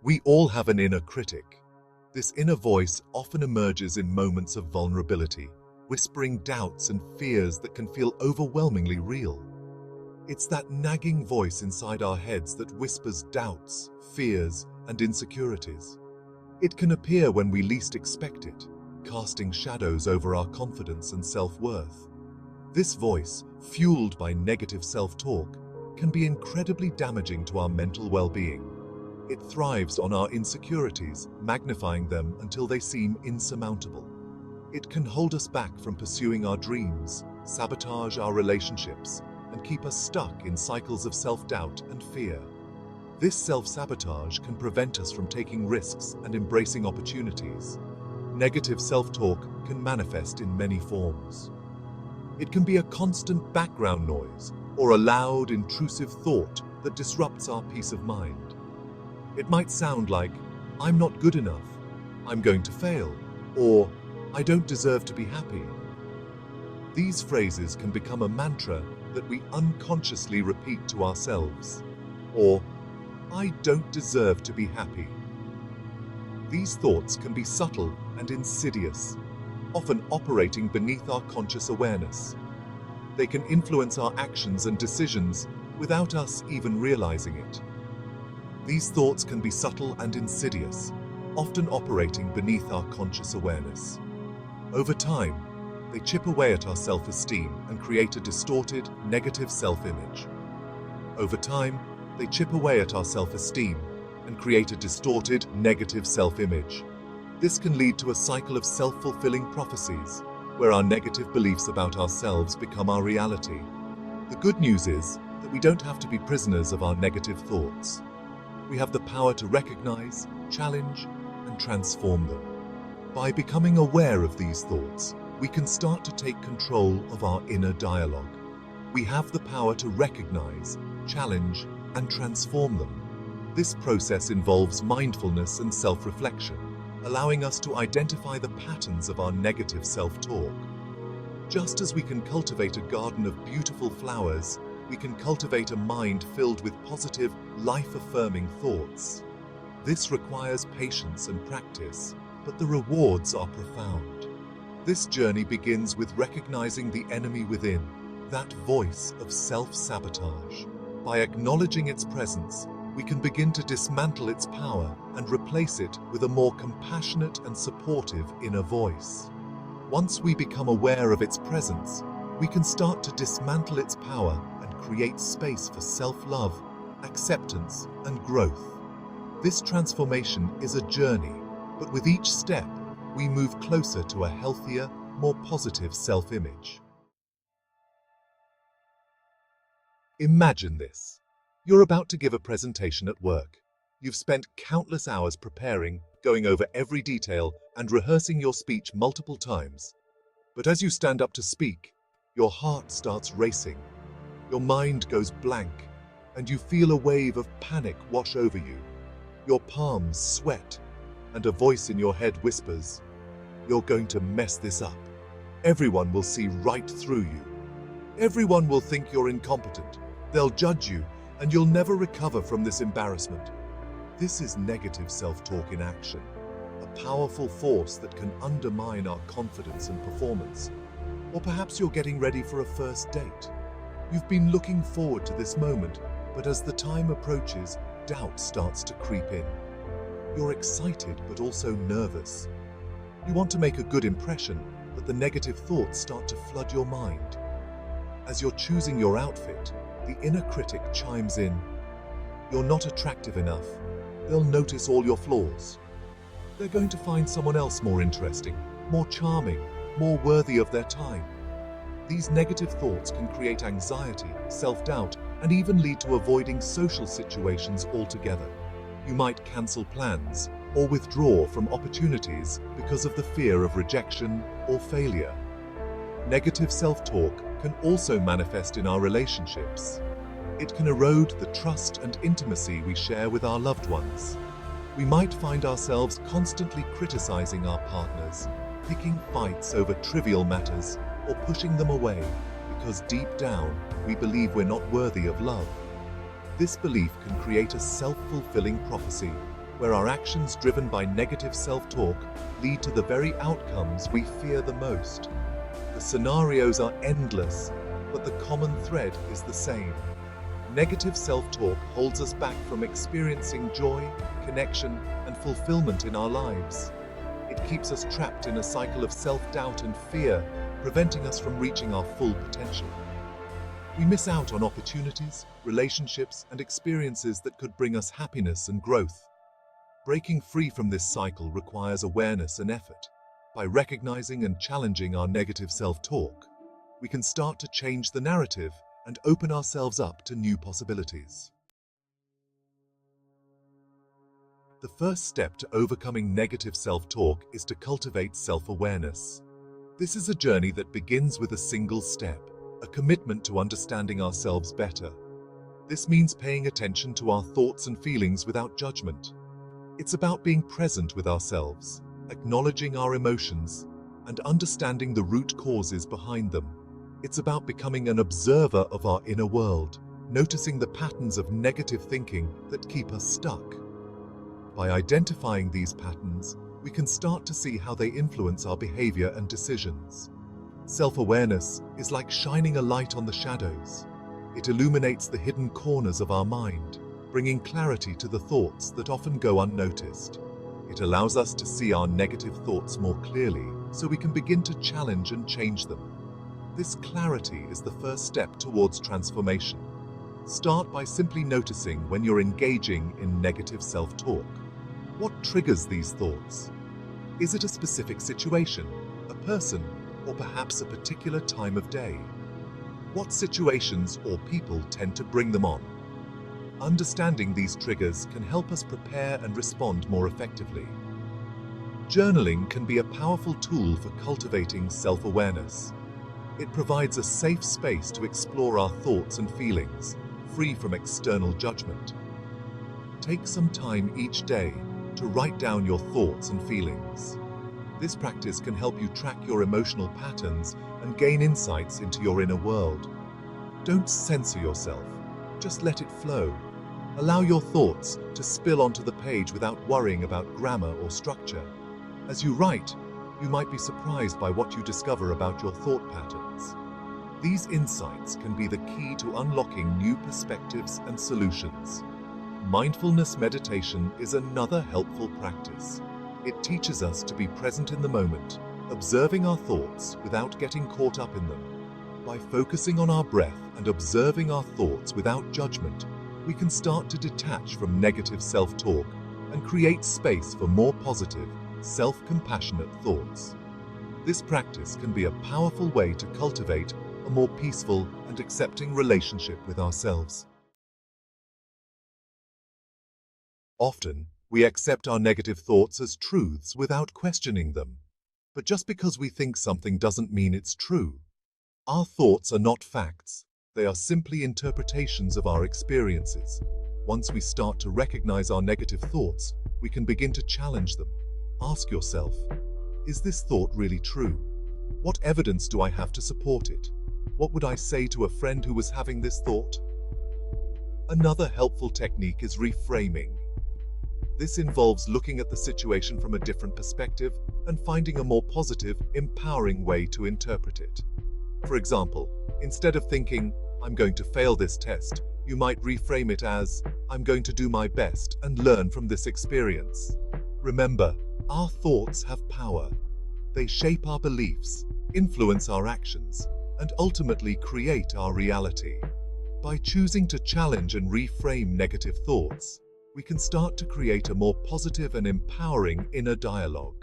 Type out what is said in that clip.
We all have an inner critic. This inner voice often emerges in moments of vulnerability, whispering doubts and fears that can feel overwhelmingly real. It's that nagging voice inside our heads that whispers doubts, fears, and insecurities. It can appear when we least expect it, casting shadows over our confidence and self-worth. This voice, fueled by negative self-talk, can be incredibly damaging to our mental well-being. It thrives on our insecurities, magnifying them until they seem insurmountable. It can hold us back from pursuing our dreams, sabotage our relationships, and keep us stuck in cycles of self-doubt and fear. This self-sabotage can prevent us from taking risks and embracing opportunities. Negative self-talk can manifest in many forms. It can be a constant background noise or a loud, intrusive thought that disrupts our peace of mind. It might sound like, "I'm not good enough," "I'm going to fail," or "I don't deserve to be happy." These phrases can become a mantra that we unconsciously repeat to ourselves. Or, "I don't deserve to be happy." These thoughts can be subtle and insidious, often operating beneath our conscious awareness. They can influence our actions and decisions without us even realizing it. These thoughts can be subtle and insidious, often operating beneath our conscious awareness. Over time, they chip away at our self-esteem and create a distorted, negative self-image. Over time, they chip away at our self-esteem and create a distorted, negative self-image. This can lead to a cycle of self-fulfilling prophecies, where our negative beliefs about ourselves become our reality. The good news is that we don't have to be prisoners of our negative thoughts. We have the power to recognize, challenge, and transform them. By becoming aware of these thoughts, we can start to take control of our inner dialogue. We have the power to recognize, challenge, and transform them. This process involves mindfulness and self-reflection, allowing us to identify the patterns of our negative self-talk. Just as we can cultivate a garden of beautiful flowers, we can cultivate a mind filled with positive, life-affirming thoughts. This requires patience and practice, but the rewards are profound. This journey begins with recognizing the enemy within, that voice of self-sabotage. By acknowledging its presence, we can begin to dismantle its power and replace it with a more compassionate and supportive inner voice. Once we become aware of its presence, we can start to dismantle its power and create space for self-love, acceptance, and growth. This transformation is a journey, but with each step, we move closer to a healthier, more positive self-image. Imagine this. You're about to give a presentation at work. You've spent countless hours preparing, going over every detail, and rehearsing your speech multiple times. But as you stand up to speak, your heart starts racing. Your mind goes blank, and you feel a wave of panic wash over you. Your palms sweat, and a voice in your head whispers, "You're going to mess this up. Everyone will see right through you. Everyone will think you're incompetent. They'll judge you, and you'll never recover from this embarrassment." This is negative self-talk in action, a powerful force that can undermine our confidence and performance. Or perhaps you're getting ready for a first date. You've been looking forward to this moment, but as the time approaches, doubt starts to creep in. You're excited but also nervous. You want to make a good impression, but the negative thoughts start to flood your mind. As you're choosing your outfit, the inner critic chimes in. "You're not attractive enough. They'll notice all your flaws. They're going to find someone else more interesting, more charming, more worthy of their time." These negative thoughts can create anxiety, self-doubt, and even lead to avoiding social situations altogether. You might cancel plans or withdraw from opportunities because of the fear of rejection or failure. Negative self-talk can also manifest in our relationships. It can erode the trust and intimacy we share with our loved ones. We might find ourselves constantly criticizing our partners, picking fights over trivial matters, or pushing them away because deep down we believe we're not worthy of love. This belief can create a self-fulfilling prophecy where our actions driven by negative self-talk lead to the very outcomes we fear the most. The scenarios are endless, but the common thread is the same. Negative self-talk holds us back from experiencing joy, connection, and fulfillment in our lives. It keeps us trapped in a cycle of self-doubt and fear, preventing us from reaching our full potential. We miss out on opportunities, relationships, and experiences that could bring us happiness and growth. Breaking free from this cycle requires awareness and effort. By recognizing and challenging our negative self-talk, we can start to change the narrative and open ourselves up to new possibilities. The first step to overcoming negative self-talk is to cultivate self-awareness. This is a journey that begins with a single step, a commitment to understanding ourselves better. This means paying attention to our thoughts and feelings without judgment. It's about being present with ourselves, acknowledging our emotions, and understanding the root causes behind them. It's about becoming an observer of our inner world, noticing the patterns of negative thinking that keep us stuck. By identifying these patterns, we can start to see how they influence our behavior and decisions. Self-awareness is like shining a light on the shadows. It illuminates the hidden corners of our mind, bringing clarity to the thoughts that often go unnoticed. It allows us to see our negative thoughts more clearly, so we can begin to challenge and change them. This clarity is the first step towards transformation. Start by simply noticing when you're engaging in negative self-talk. What triggers these thoughts? Is it a specific situation, a person, or perhaps a particular time of day? What situations or people tend to bring them on? Understanding these triggers can help us prepare and respond more effectively. Journaling can be a powerful tool for cultivating self-awareness. It provides a safe space to explore our thoughts and feelings, free from external judgment. Take some time each day to write down your thoughts and feelings. This practice can help you track your emotional patterns and gain insights into your inner world. Don't censor yourself, just let it flow. Allow your thoughts to spill onto the page without worrying about grammar or structure. As you write, you might be surprised by what you discover about your thought patterns. These insights can be the key to unlocking new perspectives and solutions. Mindfulness meditation is another helpful practice. It teaches us to be present in the moment, observing our thoughts without getting caught up in them. By focusing on our breath and observing our thoughts without judgment, we can start to detach from negative self-talk and create space for more positive, self-compassionate thoughts. This practice can be a powerful way to cultivate a more peaceful and accepting relationship with ourselves. Often, we accept our negative thoughts as truths without questioning them. But just because we think something doesn't mean it's true. Our thoughts are not facts. They are simply interpretations of our experiences. Once we start to recognize our negative thoughts, we can begin to challenge them. Ask yourself, is this thought really true? What evidence do I have to support it? What would I say to a friend who was having this thought? Another helpful technique is reframing. This involves looking at the situation from a different perspective and finding a more positive, empowering way to interpret it. For example, instead of thinking, I'm going to fail this test, you might reframe it as, I'm going to do my best and learn from this experience. Remember, our thoughts have power. They shape our beliefs, influence our actions, and ultimately create our reality. By choosing to challenge and reframe negative thoughts, we can start to create a more positive and empowering inner dialogue.